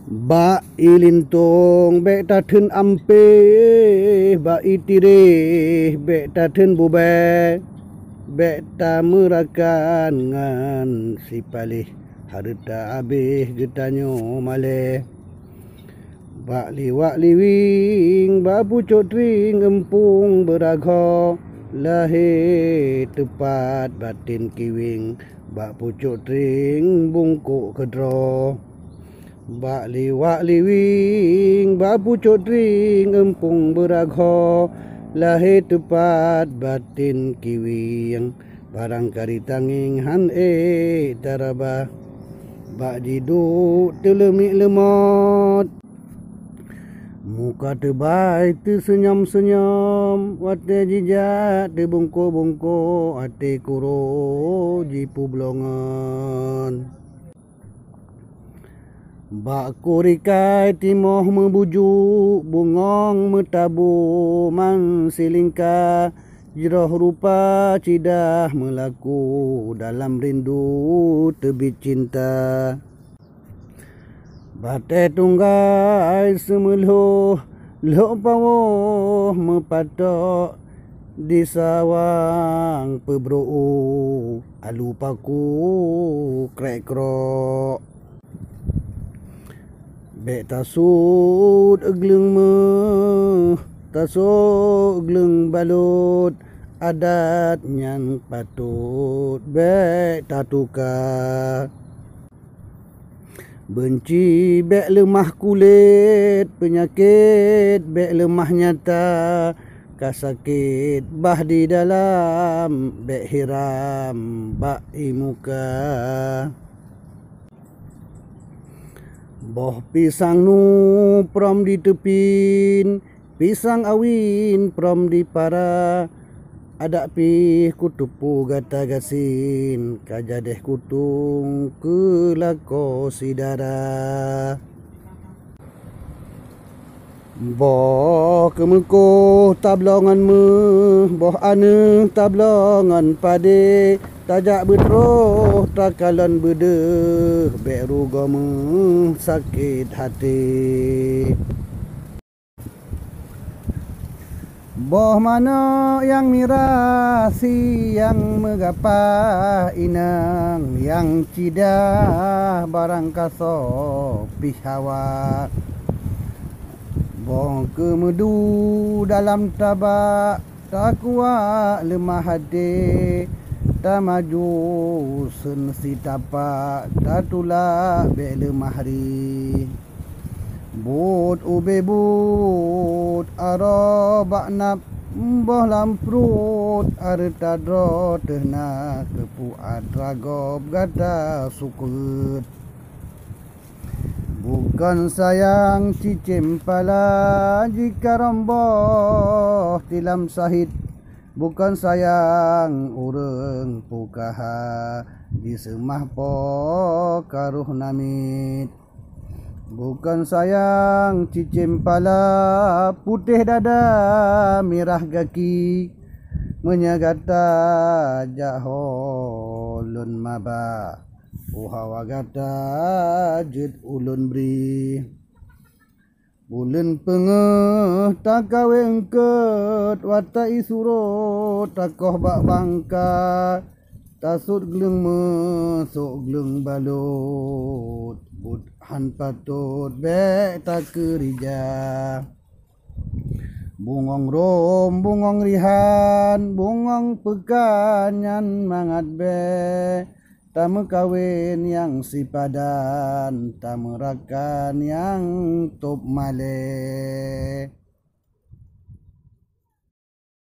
Ba ilintong be ta thun ampe ba itire be ta thun bube be ta merakan ngan si palih harta abih getanyo male ba liwak liwing ba pucuk tring empung berago lahe tepat batin kiwing ba pucuk tring bungkuk kedro ba liwak liwing ba pucuk tring empung berago lahe tepat batin kiwing barang kari tanging han taraba ba diduk telemik lemot muka tebai tersenyum-senyum wate jijak terbungko-bungko ate kuro jipu blongan bak kurikai timoh membujuk bungong metabu man silingka jiroh rupa cidah melaku dalam rindu tebit cinta bate tunggai semeluh lok pawoh mepatok di sawang pebro alu paku krek krok be tasud egleng me tasuk egleng balut adat yang patut be tatuka benci be lemah kulit penyakit be lemah nyata kasakit bah di dalam be hiram bak imuka boh pisang nu prom di tepin pisang awin prom di para ada pi kutupu gata gasin kajadeh kutung kelako sidara boh kemuko tablongan me boh ane tablongan pade tajak betroh takalan bede beru gome sakit hati boh mana yang mirasi yang megapah inang yang cidah barang kaso pihawa boh kemedu dalam tabak tak kuat lemah hati tak maju sensi tapak tak tulak be lemah hari but ube but aro baknap boh lamprut arta dro tehna kepu adragob gata sukut bukan sayang cicim pala jika romboh tilam sahid bukan sayang ureng pukaha di semah po karuh namit bukan sayang cicim pala putih dada merah kaki menyagata jaholun maba uhawa gata jut ulun beri bulan pengeh tak kawin ket watai surut takoh bak bangka tasut gleng mesuk gleng balut but han patut be tak kerja bungong rom bungong rihan bungong pekanyan mangat be tamu kawin yang sipadan tamu rakan yang top male